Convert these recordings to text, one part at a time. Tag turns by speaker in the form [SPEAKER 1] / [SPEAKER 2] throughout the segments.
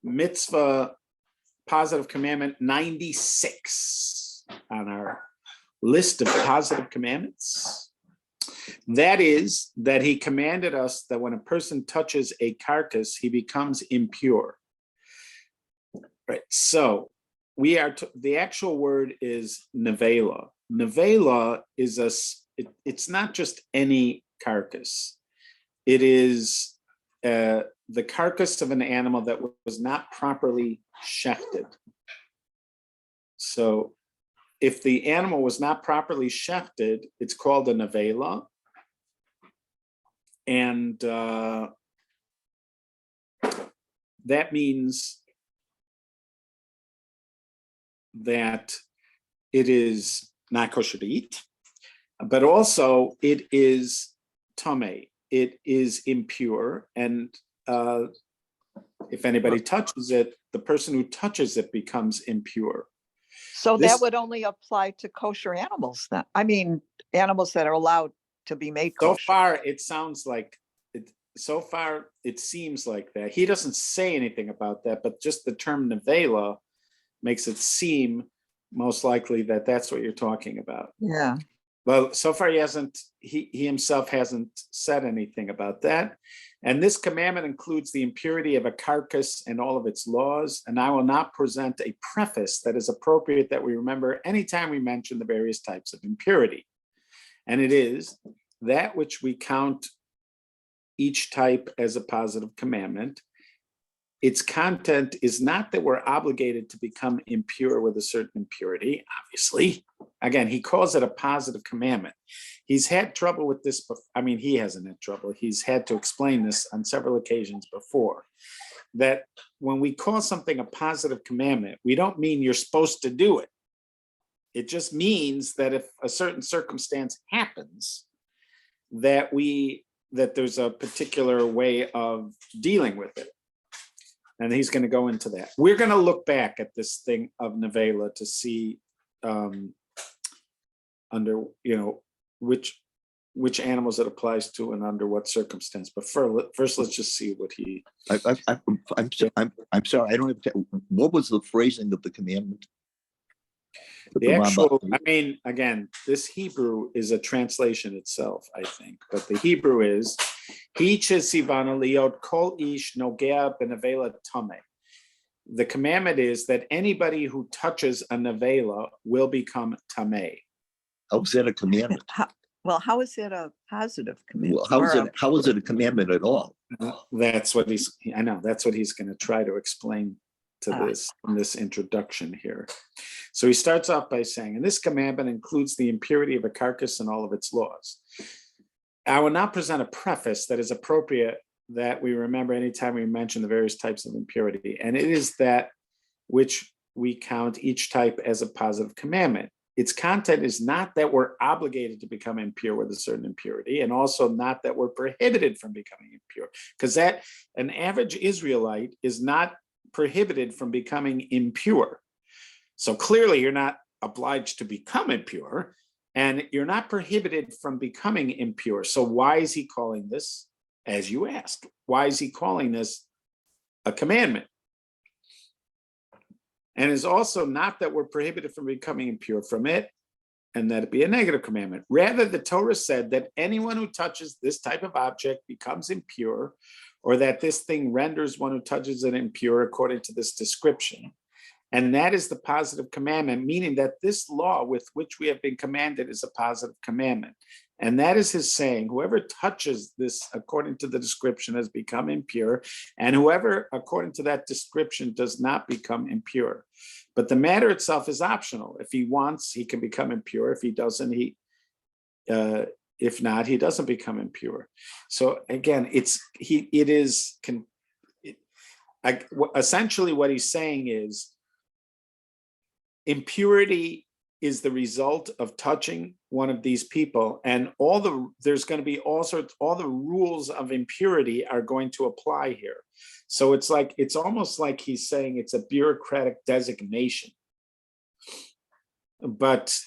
[SPEAKER 1] mitzvah positive commandment 96 on our list of positive commandments. That is that he commanded us that when a person touches a carcass, he becomes impure. Right. So we are, the actual word is nevela. Nevela is it's not just any carcass. It is the carcass of an animal that was not properly shechted. So if the animal was not properly shechted, it's called a nevela. And that means that it is not kosher to eat, but also it is tameh. It is impure, and if anybody touches it, the person who touches it becomes impure.
[SPEAKER 2] So that would only apply to kosher animals then. I mean, animals that are allowed to be made kosher.
[SPEAKER 1] So far, it sounds like it. So far, it seems like that. He doesn't say anything about that, but just the term nevela makes it seem most likely that that's what you're talking about.
[SPEAKER 2] Yeah.
[SPEAKER 1] Well, so far he himself hasn't said anything about that. And this commandment includes the impurity of a carcass and all of its laws. And I will not present a preface that is appropriate that we remember anytime we mention the various types of impurity. And it is that which we count each type as a positive commandment. Its content is not that we're obligated to become impure with a certain impurity, obviously. Again, he calls it a positive commandment. He's had trouble with this. I mean, he hasn't had trouble. He's had to explain this on several occasions before, that when we call something a positive commandment, we don't mean you're supposed to do it. It just means that if a certain circumstance happens, that there's a particular way of dealing with it. And he's going to go into that. We're going to look back at this thing of nevela to see under, which animals it applies to and under what circumstance. But first let's just see what he.
[SPEAKER 3] I'm sorry. I don't have to. What was the phrasing of the commandment?
[SPEAKER 1] The actual, I mean, again, this Hebrew is a translation itself, I think. But the Hebrew is, the commandment is that anybody who touches a nevela will become tameh.
[SPEAKER 3] How is that a commandment?
[SPEAKER 2] How is it a positive commandment?
[SPEAKER 3] Well, how is it a commandment at all?
[SPEAKER 1] That's what he's going to try to explain to this in this introduction here. So he starts off by saying, and this commandment includes the impurity of a carcass and all of its laws. I will not present a preface that is appropriate that we remember anytime we mention the various types of impurity. And it is that which we count each type as a positive commandment. Its content is not that we're obligated to become impure with a certain impurity, and also not that we're prohibited from becoming impure, because that an average Israelite is not prohibited from becoming impure. So clearly you're not obliged to become impure, and you're not prohibited from becoming impure. So why is he calling this, as you asked, why is he calling this a commandment? And is also not that we're prohibited from becoming impure from it, and that it be a negative commandment. Rather, the Torah said that anyone who touches this type of object becomes impure, or that this thing renders one who touches it impure according to this description. And that is the positive commandment, meaning that this law with which we have been commanded is a positive commandment. And that is his saying, whoever touches this according to the description has become impure, and whoever according to that description does not become impure. But the matter itself is optional. If he wants, he can become impure. If he doesn't, if not, he doesn't become impure. So again, essentially what he's saying is impurity is the result of touching one of these people, and there's going to be all the rules of impurity are going to apply here. So it's almost like he's saying it's a bureaucratic designation. But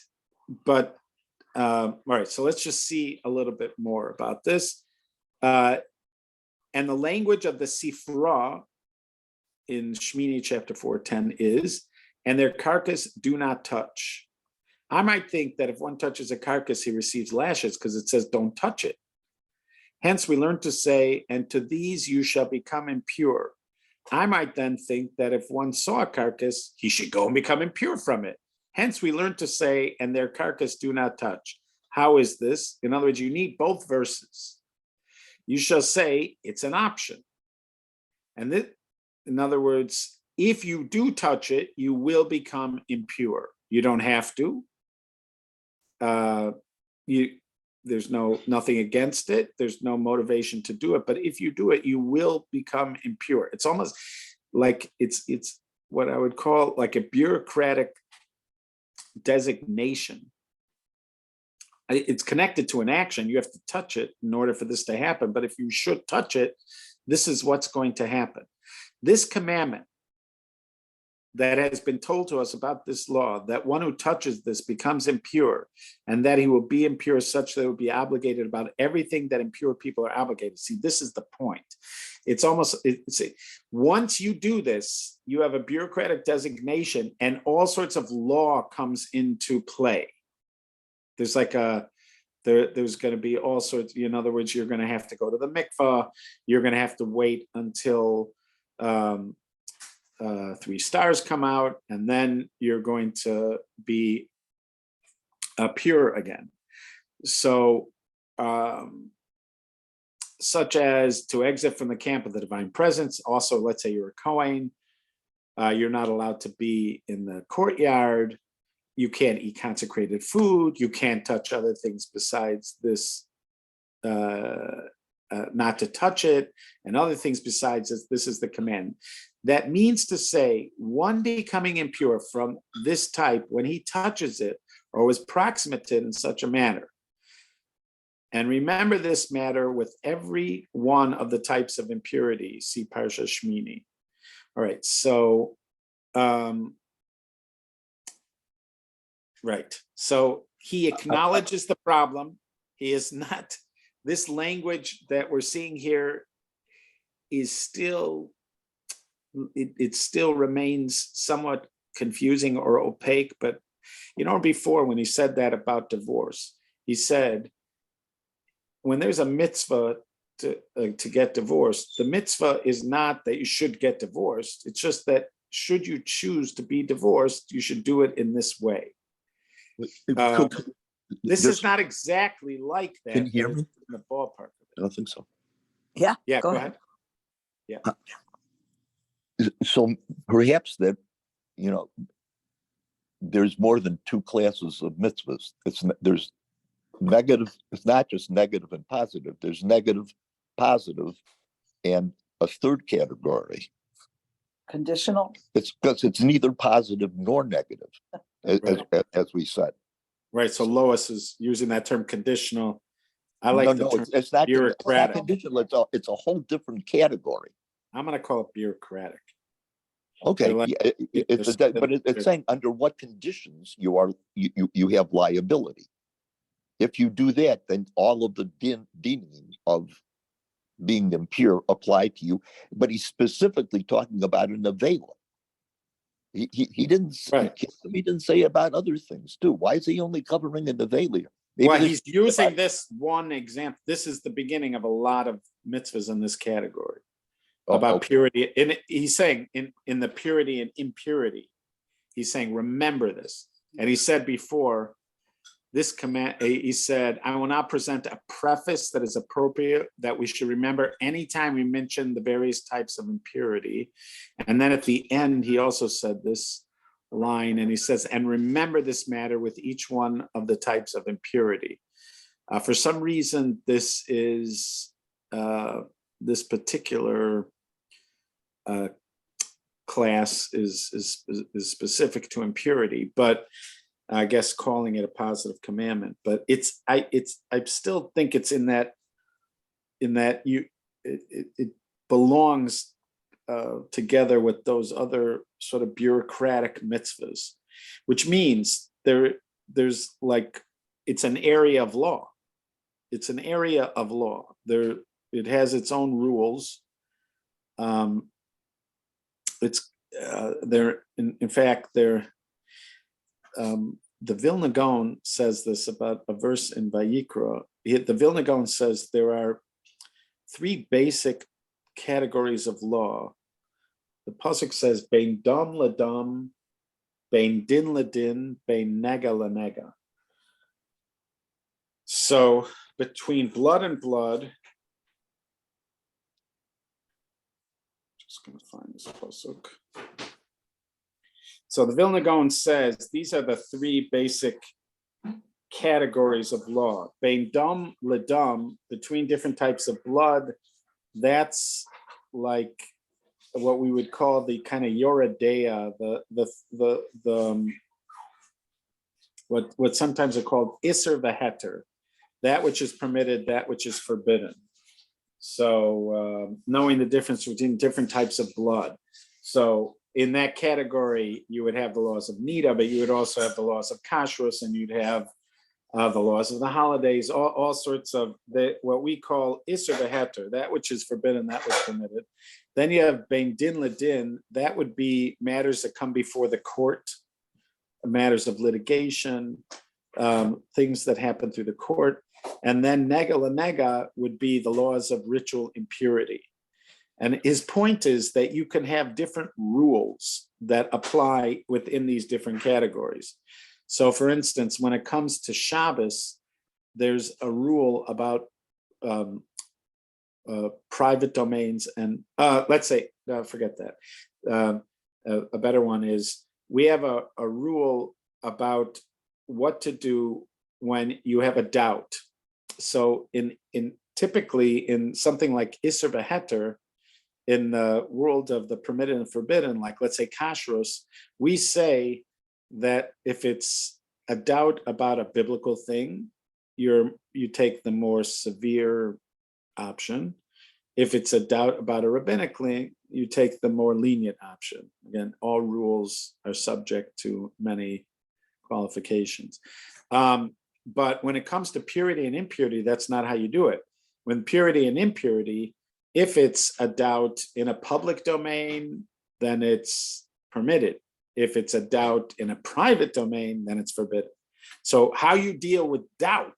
[SPEAKER 1] all right, so let's just see a little bit more about this. And the language of the Sifra in Shmini chapter 4:10 is, and their carcass do not touch. I might think that if one touches a carcass, he receives lashes because it says don't touch it. Hence, we learn to say, and to these you shall become impure. I might then think that if one saw a carcass, he should go and become impure from it. Hence, we learn to say, and their carcass do not touch. How is this? In other words, you need both verses. You shall say it's an option. And this, in other words, if you do touch it, you will become impure. You don't have to. There's nothing against it. There's no motivation to do it. But if you do it, you will become impure. It's almost like it's what I would call like a bureaucratic designation. It's connected to an action. You have to touch it in order for this to happen. But if you should touch it, this is what's going to happen. This commandment that has been told to us about this law, that one who touches this becomes impure, and that he will be impure such that he will be obligated about everything that impure people are obligated. See, this is the point. It's almost, once you do this, you have a bureaucratic designation and all sorts of law comes into play. There's like there's going to be all sorts, in other words, you're going to have to go to the mikvah, you're going to have to wait until 3 stars come out, and then you're going to be pure again. So, such as to exit from the camp of the divine presence. Also, let's say you're a Kohen, you're not allowed to be in the courtyard. You can't eat consecrated food. You can't touch other things besides this, not to touch it, and other things besides this. This is the command. That means to say, one becoming impure from this type when he touches it or was proximate to it in such a manner. And remember this matter with every one of the types of impurity. See Parsha Shmini. All right, so, right. So he acknowledges the problem. He is not, this language that we're seeing here is still, it still remains somewhat confusing or opaque. But before, when he said that about divorce, he said, when there's a mitzvah to get divorced, the mitzvah is not that you should get divorced. It's just that should you choose to be divorced, you should do it in this way. This is not exactly like that.
[SPEAKER 3] Can you hear me?
[SPEAKER 1] In the ballpark of it.
[SPEAKER 3] I don't think so.
[SPEAKER 2] Yeah.
[SPEAKER 1] Yeah, go ahead. Yeah.
[SPEAKER 3] So perhaps that, there's more than 2 classes of mitzvahs. There's negative. It's not just negative and positive. There's negative, positive, and a third category.
[SPEAKER 2] Conditional.
[SPEAKER 3] It's because it's neither positive nor negative, as we said.
[SPEAKER 1] Right. So Lois is using that term conditional. I like the term
[SPEAKER 3] it's not
[SPEAKER 1] bureaucratic.
[SPEAKER 3] conditional. It's a whole different category.
[SPEAKER 1] I'm going to call it bureaucratic.
[SPEAKER 3] Okay,
[SPEAKER 1] Like,
[SPEAKER 3] but it's saying under what conditions you have liability. If you do that, then all of the dinim of being impure apply to you. But he's specifically talking about an avela. He didn't.
[SPEAKER 1] Right.
[SPEAKER 3] He didn't say about other things too. Why is he only covering an avela?
[SPEAKER 1] Well, he's using this one example. This is the beginning of a lot of mitzvahs in this category. About purity, and he's saying in the purity and impurity, he's saying, remember this. And he said before, this command, he said, I will not present a preface that is appropriate that we should remember anytime we mention the various types of impurity. And then at the end, he also said this line, and he says, and remember this matter with each one of the types of impurity. For some reason, this is this particular class is specific to impurity, but I guess calling it a positive commandment. But I still think it's in that it belongs together with those other sort of bureaucratic mitzvahs, which means there's like, it's an area of law. It's an area of law. It has its own rules. it's they're in fact they're the Vilna Gaon says this about a verse in Vayikra. The Vilna Gaon says there are three basic categories of law. The pasuk says bein dam ladam, bein din ladin, bein nega lanega. So between blood and blood, just going to find this pasuk. So the Vilna Gaon says these are the three basic categories of law. Bein dam ladam, between different types of blood, that's like what we would call the kind of yoredea, what sometimes are called iser v'heter, that which is permitted, that which is forbidden. So knowing the difference between different types of blood. So in that category, you would have the laws of nida, but you would also have the laws of kashrus, and you'd have the laws of the holidays, all sorts of what we call iser v'heter, that which is forbidden, that was permitted. Then you have bein din ladin, that would be matters that come before the court, matters of litigation, things that happen through the court. And then nega lanega would be the laws of ritual impurity. And his point is that you can have different rules that apply within these different categories. So for instance, when it comes to Shabbos, there's a rule about private domains, and let's say, forget that. A better one is we have a rule about what to do when you have a doubt. So in typically in something like iser v'heter, in the world of the permitted and forbidden, like let's say kashrus, we say that if it's a doubt about a biblical thing, you take the more severe option. If it's a doubt about a rabbinic thing, you take the more lenient option. Again, all rules are subject to many qualifications. But when it comes to purity and impurity, that's not how you do it. When purity and impurity, if it's a doubt in a public domain, then it's permitted. If it's a doubt in a private domain, then it's forbidden. So how you deal with doubt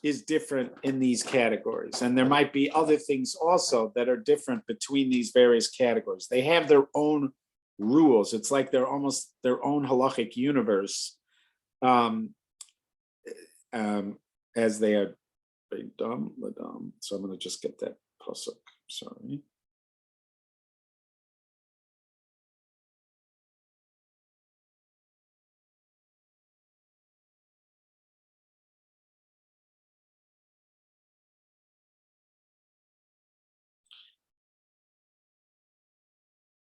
[SPEAKER 1] is different in these categories. And there might be other things also that are different between these various categories. They have their own rules. It's like they're almost their own halachic universe, as they are. So I'm going to just get that pasuk. Sorry.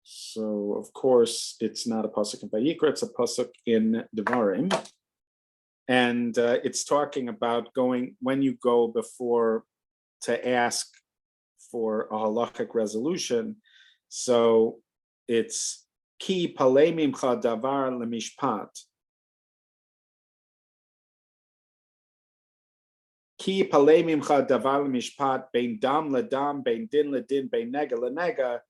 [SPEAKER 1] So of course it's not a pasuk in Vayikra, it's a pasuk in Devarim. And it's talking about going, when you go before to ask for a halachic resolution. So it's ki palei mimcha davar lemishpat. Ki palei mimcha davar lemishpat bein dam ledam, bein din ledin, bein nega lenega,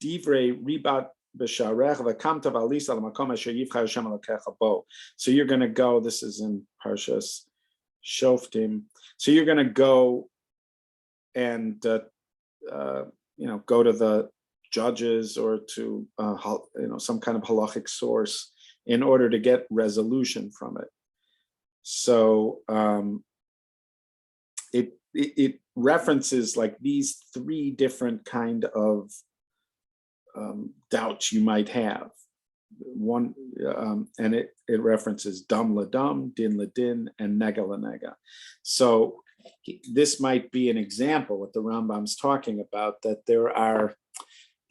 [SPEAKER 1] divrei ribat. So you're going to go, this is in Parshas Shoftim. So you're going to go and go to the judges or to some kind of halachic source in order to get resolution from it. So it references like these three different kind of doubts you might have. One, and it references dam ladam, din ladin, and nega lanega. So this might be an example what the Rambam's talking about, that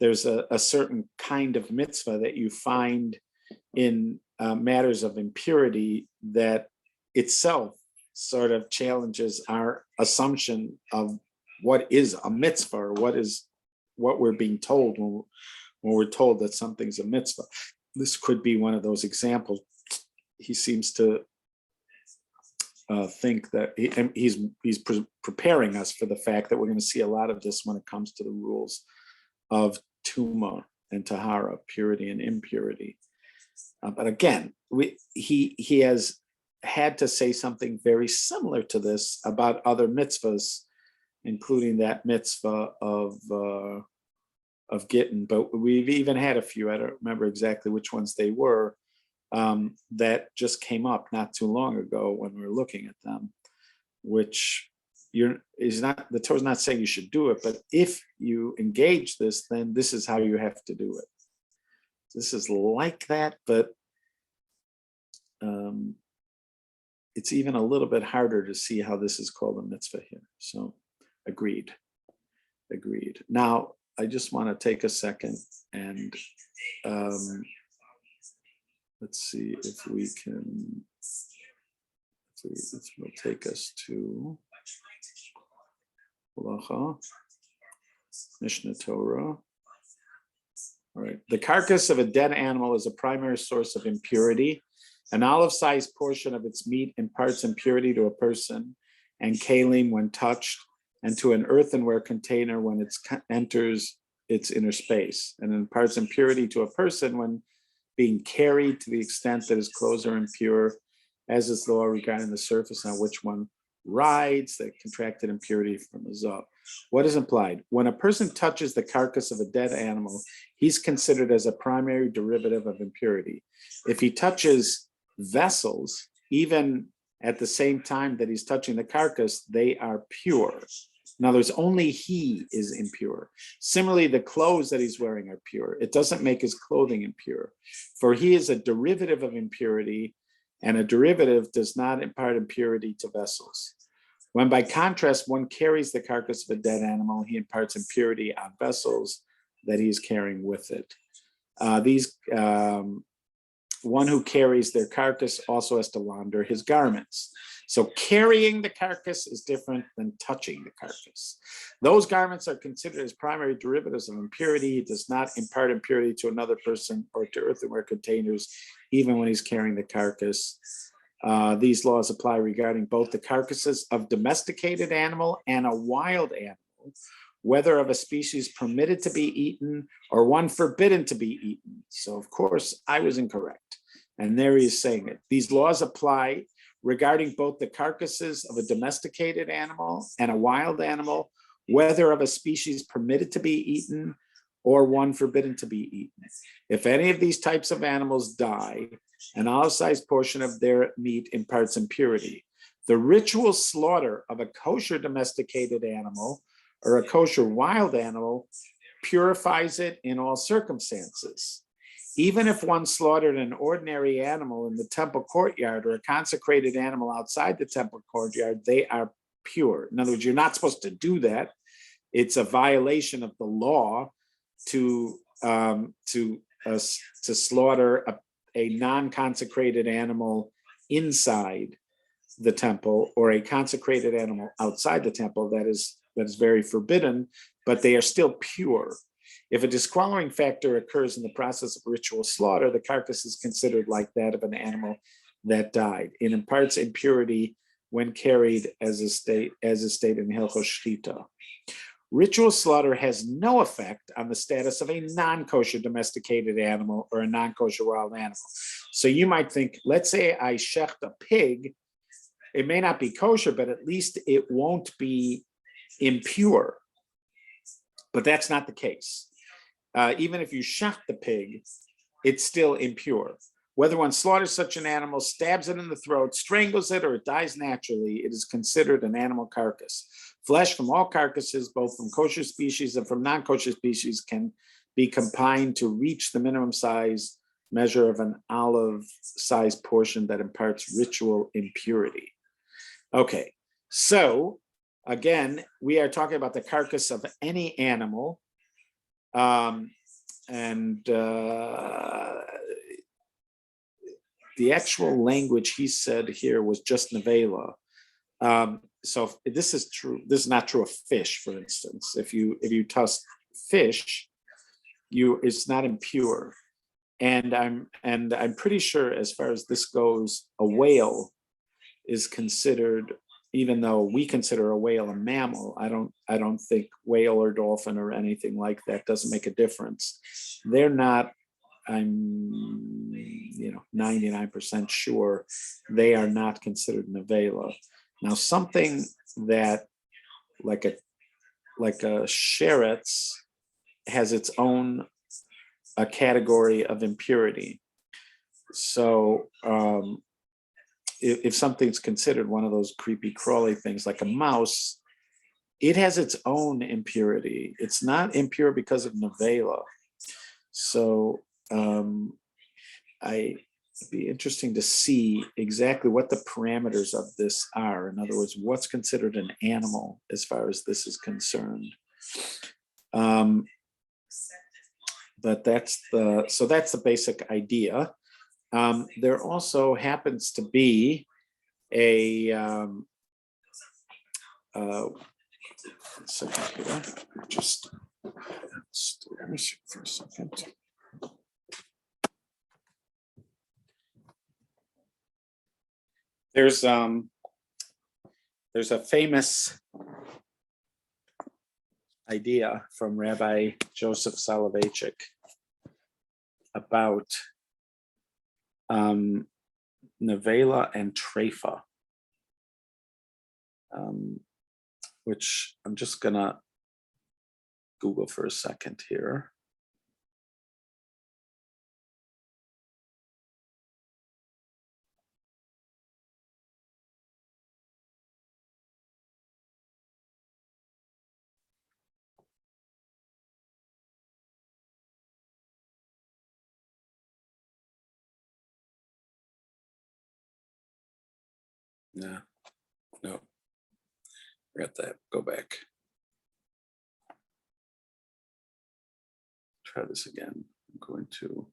[SPEAKER 1] there's a certain kind of mitzvah that you find in matters of impurity that itself sort of challenges our assumption of what is a mitzvah, or what we're being told when we're told that something's a mitzvah. This could be one of those examples. He seems to think that he's preparing us for the fact that we're going to see a lot of this when it comes to the rules of tuma and tahara, purity and impurity. But again, he has had to say something very similar to this about other mitzvahs, including that mitzvah of Gittin. But we've even had a few, I don't remember exactly which ones they were, that just came up not too long ago when we were looking at them, which the Torah's not saying you should do it, but if you engage this, then this is how you have to do it. This is like that, but it's even a little bit harder to see how this is called a mitzvah here. So agreed. Now, I just want to take a second and let's see if we can, this will take us to Halacha, Mishnah Torah. All right. The carcass of a dead animal is a primary source of impurity. An olive-sized portion of its meat imparts impurity to a person and kalim when touched, and to an earthenware container when it enters its inner space, and imparts impurity to a person when being carried to the extent that his clothes are impure, as is the law regarding the surface on which one rides, that contracted impurity from the zav. What is implied? When a person touches the carcass of a dead animal, he's considered as a primary derivative of impurity. If he touches vessels, even at the same time that he's touching the carcass, they are pure. In other words, only he is impure. Similarly, the clothes that he's wearing are pure. It doesn't make his clothing impure, for he is a derivative of impurity, and a derivative does not impart impurity to vessels. When by contrast, one carries the carcass of a dead animal, he imparts impurity on vessels that he is carrying with it. One who carries their carcass also has to launder his garments. So carrying the carcass is different than touching the carcass. Those garments are considered as primary derivatives of impurity. He does not impart impurity to another person or to earthenware containers, even when he's carrying the carcass. These laws apply regarding both the carcasses of domesticated animal and a wild animal, whether of a species permitted to be eaten or one forbidden to be eaten. So of course I was incorrect. And there he is saying it. These laws apply regarding both the carcasses of a domesticated animal and a wild animal, whether of a species permitted to be eaten or one forbidden to be eaten. If any of these types of animals die, an olive-sized portion of their meat imparts impurity. The ritual slaughter of a kosher domesticated animal or a kosher wild animal purifies it in all circumstances. Even if one slaughtered an ordinary animal in the temple courtyard or a consecrated animal outside the temple courtyard, they are pure. In other words, you're not supposed to do that. It's a violation of the law to slaughter a non-consecrated animal inside the temple or a consecrated animal outside the temple. That is very forbidden, but they are still pure. If a disqualifying factor occurs in the process of ritual slaughter, the carcass is considered like that of an animal that died. It imparts impurity when carried as is stated in Hilchos Shchita. Ritual slaughter has no effect on the status of a non-kosher domesticated animal or a non-kosher wild animal. So you might think, let's say I shecht a pig, it may not be kosher, but at least it won't be impure. But that's not the case. Even if you shecht the pig, it's still impure. Whether one slaughters such an animal, stabs it in the throat, strangles it, or it dies naturally, it is considered an animal carcass. Flesh from all carcasses, both from kosher species and from non-kosher species, can be combined to reach the minimum size measure of an olive-sized portion that imparts ritual impurity. Okay, so again, we are talking about the carcass of any animal. The actual language he said here was just nevela. So this is true. This is not true of fish, for instance. If you touch fish, it's not impure. And I'm pretty sure, as far as this goes, a whale is considered even though we consider a whale a mammal, I don't think whale or dolphin or anything like that doesn't make a difference. They're not, I'm 99% sure they are not considered nevela. Now something that like a sheretz has its own a category of impurity. So if something's considered one of those creepy crawly things like a mouse, it has its own impurity. It's not impure because of nevela. So it'd be interesting to see exactly what the parameters of this are. In other words, what's considered an animal as far as this is concerned. But that's the basic idea. There also happens to be a second here. Just let me see for a second. There's a famous idea from Rabbi Joseph Soloveitchik about nevela and treifa, which I'm just gonna Google for a second here. No, forgot that. Go back. Try this again. I'm going to.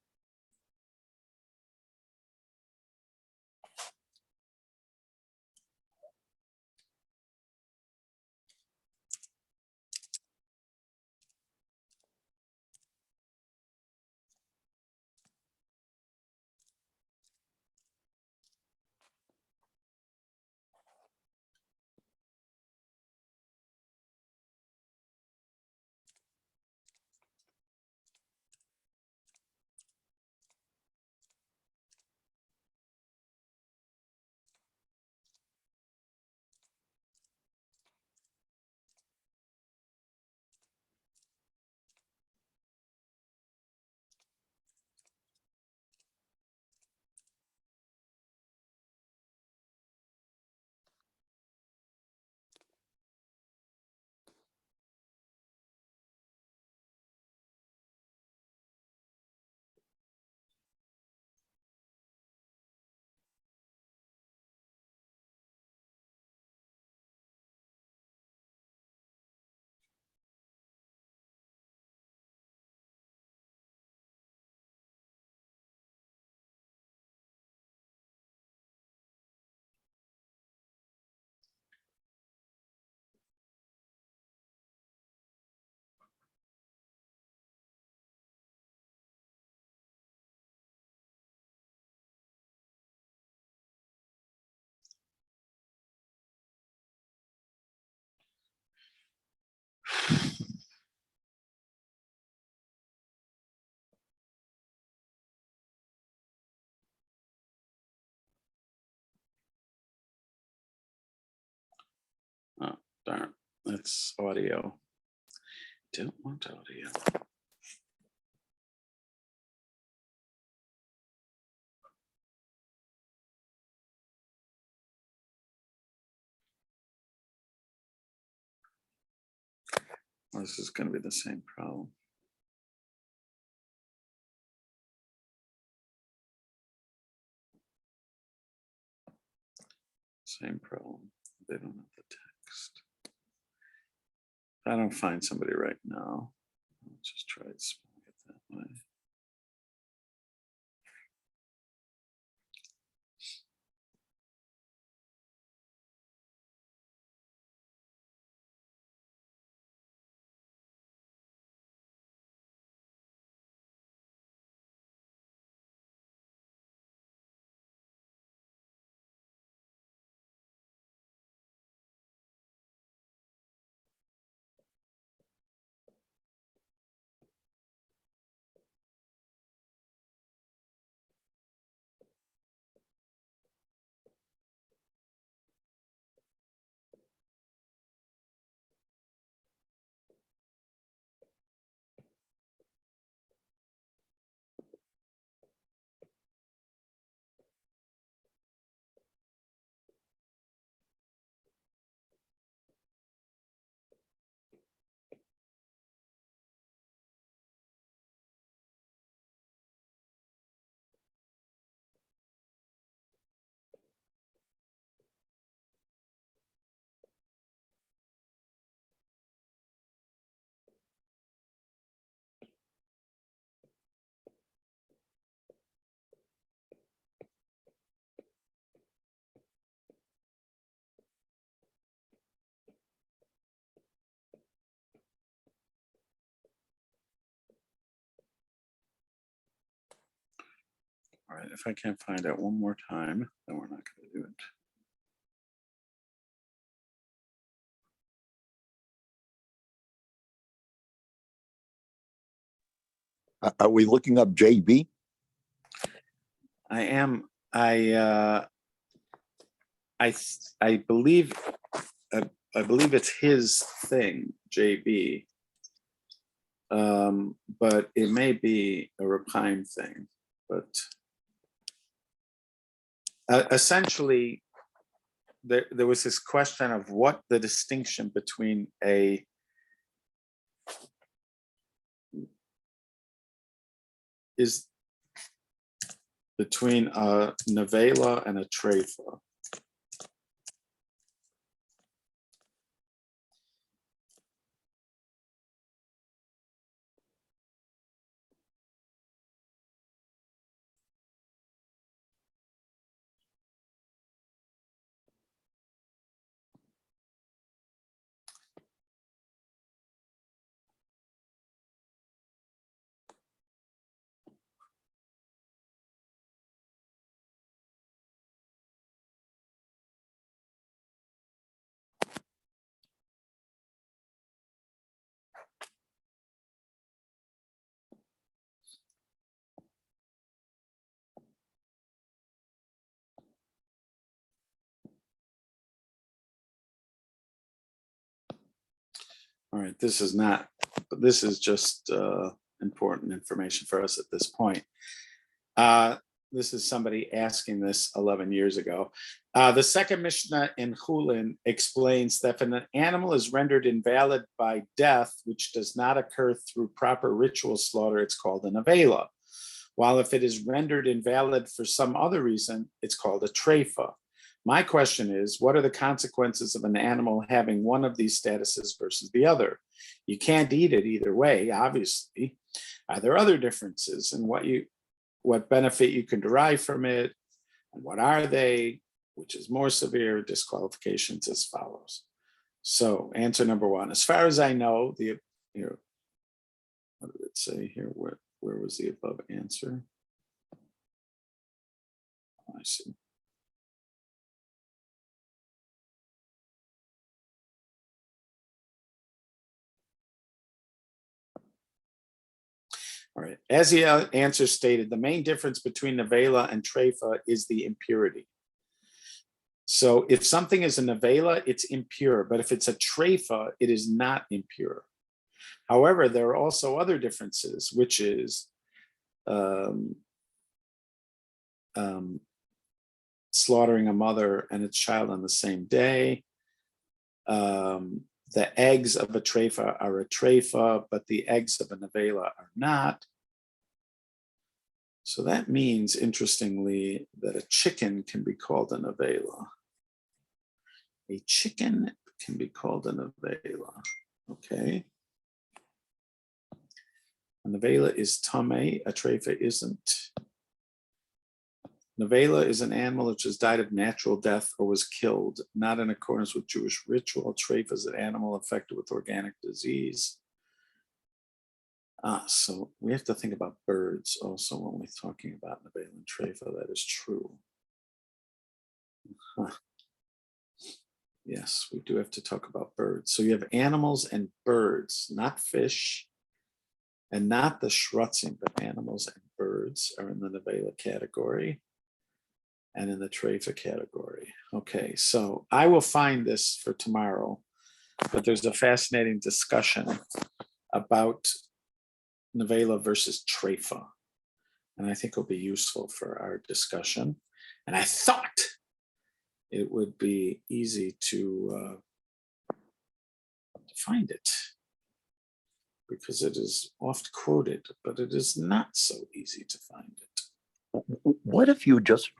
[SPEAKER 1] Oh, darn. That's audio. Don't want audio. Well, this is going to be the same problem. Same problem. They don't have the text. If I don't find somebody right now, I'll just try it that way. All right, if I can't find it one more time, then we're not going to do it.
[SPEAKER 3] Are we looking up JB?
[SPEAKER 1] I am. I believe. I believe it's his thing, JB. But it may be a Rapine thing. But essentially, there was this question of what the distinction between a nevela and a treifa. All right, this is just important information for us at this point. This is somebody asking this 11 years ago. The second Mishnah in Chulin explains that if an animal is rendered invalid by death, which does not occur through proper ritual slaughter, it's called a nevela. While if it is rendered invalid for some other reason, it's called a treifa. My question is, what are the consequences of an animal having one of these statuses versus the other? You can't eat it either way, obviously. Are there other differences in what benefit you can derive from it? And what are they? Which is more severe? Disqualifications as follows. So answer number one, as far as I know, what did it say here? Where was the above answer? I see. All right, as the answer stated, the main difference between nevela and treifa is the impurity. So if something is a nevela, it's impure, but if it's a treifa, it is not impure. However, there are also other differences, which is slaughtering a mother and its child on the same day. The eggs of a treifa are a treifa, but the eggs of a nevela are not. So that means, interestingly, that a chicken can be called a nevela. A chicken can be called a nevela. Okay. A nevela is tameh, a treifa isn't. Nevela is an animal which has died of natural death or was killed, not in accordance with Jewish ritual. Treifa is an animal affected with organic disease. So we have to think about birds also when we're talking about nevela and treifa. That is true. Yes, we do have to talk about birds. So you have animals and birds, not fish, and not the shrutzim, but animals and birds are in the nevela category and in the treifa category. Okay, so I will find this for tomorrow, but there's a fascinating discussion about nevela versus treifa, and I think it'll be useful for our discussion. And I thought it would be easy to find it because it is oft quoted, but it is not so easy to find it.
[SPEAKER 3] What if you just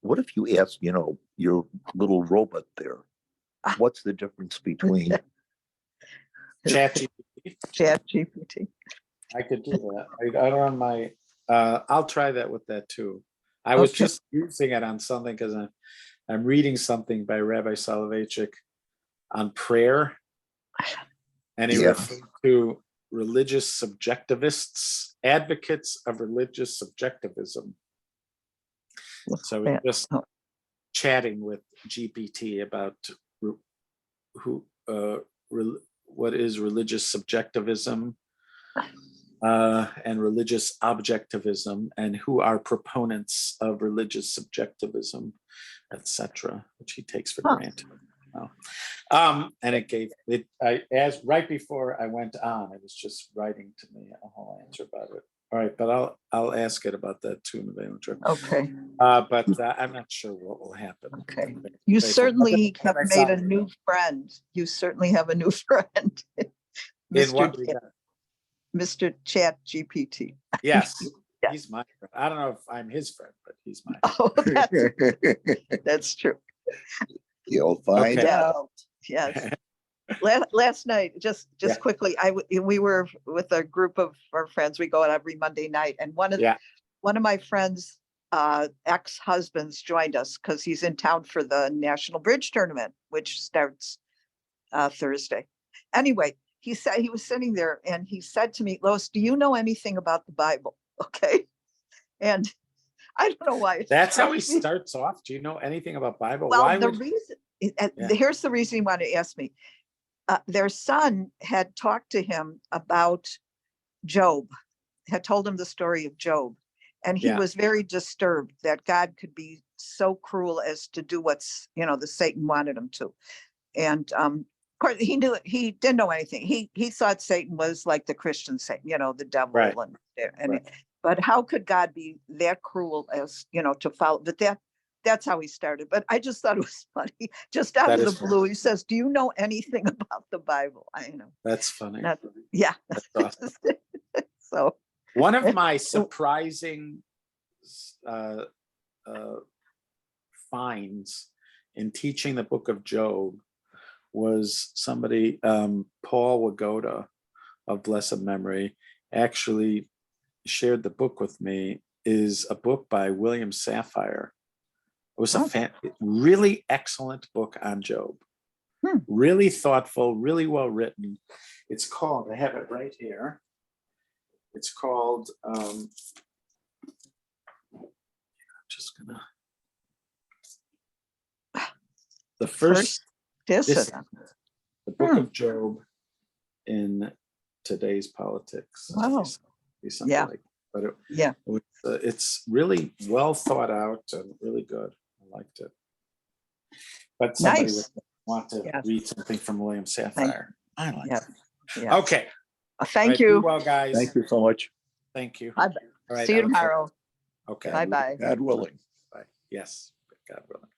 [SPEAKER 3] what if you ask, your little robot there, what's the difference between
[SPEAKER 2] ChatGPT.
[SPEAKER 1] I could do that. I don't have my, I'll try that with that too. I was just using it on something because I'm reading something by Rabbi Soloveitchik on prayer. And he referred to religious subjectivists, advocates of religious subjectivism. So we're
[SPEAKER 2] Yeah.
[SPEAKER 1] just chatting with GPT about what is religious subjectivism and religious objectivism, and who are proponents of religious subjectivism, etc., which he takes for granted. And it gave it. As right before I went on, it was just writing to me a whole answer about it. All right, but I'll ask it about that too in the Valen trip.
[SPEAKER 2] Okay.
[SPEAKER 1] But I'm not sure what will happen.
[SPEAKER 2] Okay. You certainly have made a new friend. You certainly have a new friend,
[SPEAKER 1] In what regard?
[SPEAKER 2] Mr. Chat GPT.
[SPEAKER 1] Yes,
[SPEAKER 2] Yeah.
[SPEAKER 1] he's my friend. I don't know if I'm his friend, but he's my
[SPEAKER 2] Oh,
[SPEAKER 1] friend.
[SPEAKER 2] that's true.
[SPEAKER 3] You'll find
[SPEAKER 1] Okay.
[SPEAKER 3] out.
[SPEAKER 2] Yes. Last night, just
[SPEAKER 1] Yeah.
[SPEAKER 2] quickly, we were with a group of our friends. We go out every Monday night, and one of my friends' ex-husbands joined us because he's in town for the National Bridge Tournament, which starts Thursday. Anyway, he said he was sitting there and he said to me, "Lois, do you know anything about the Bible?" Okay, and I don't know why.
[SPEAKER 1] That's how he starts off. Do you know anything about Bible?
[SPEAKER 2] Well,
[SPEAKER 1] Why
[SPEAKER 2] the
[SPEAKER 1] would
[SPEAKER 2] reason
[SPEAKER 1] Yeah.
[SPEAKER 2] here's the reason he wanted to ask me. Their son had talked to him about Job, had told him the story of Job, and he
[SPEAKER 1] Yeah.
[SPEAKER 2] was very disturbed that God could be so cruel as to do what's, the Satan wanted him to. And of course, he didn't know anything. He thought Satan was like the Christian Satan, the devil.
[SPEAKER 1] Right.
[SPEAKER 2] And
[SPEAKER 1] Right.
[SPEAKER 2] but how could God be that cruel as, to follow? But that's how he started. But I just thought it was funny. Just out
[SPEAKER 1] That
[SPEAKER 2] of the
[SPEAKER 1] is funny.
[SPEAKER 2] blue, he says, "Do you know anything about the Bible?" I know.
[SPEAKER 1] That's funny.
[SPEAKER 2] Yeah.
[SPEAKER 1] That's awesome.
[SPEAKER 2] So
[SPEAKER 1] One of my surprising finds in teaching the book of Job was somebody, Paul Wagoda of blessed memory, actually shared the book with me. Is a book by William Safire. It was a really excellent book on Job. Really thoughtful, really well written. It's called, I have it right here. It's called, just gonna, the first
[SPEAKER 2] dissident.
[SPEAKER 1] the book of Job in today's politics.
[SPEAKER 2] Wow.
[SPEAKER 1] Something
[SPEAKER 2] Yeah.
[SPEAKER 1] like, but
[SPEAKER 2] Yeah.
[SPEAKER 1] it's really well thought out and really good. I liked it. But somebody would
[SPEAKER 2] Nice.
[SPEAKER 1] want to read something from William Safire. I like
[SPEAKER 2] Yeah.
[SPEAKER 1] it.
[SPEAKER 2] Yeah.
[SPEAKER 1] Okay.
[SPEAKER 2] Thank
[SPEAKER 1] All right,
[SPEAKER 2] you.
[SPEAKER 1] be well, guys.
[SPEAKER 3] Thank you so much.
[SPEAKER 1] Thank you.
[SPEAKER 2] Bye.
[SPEAKER 1] All right,
[SPEAKER 2] See you
[SPEAKER 1] I look forward-
[SPEAKER 2] tomorrow.
[SPEAKER 1] Okay.
[SPEAKER 2] Bye-bye.
[SPEAKER 3] God willing.
[SPEAKER 1] Bye. Yes. God willing.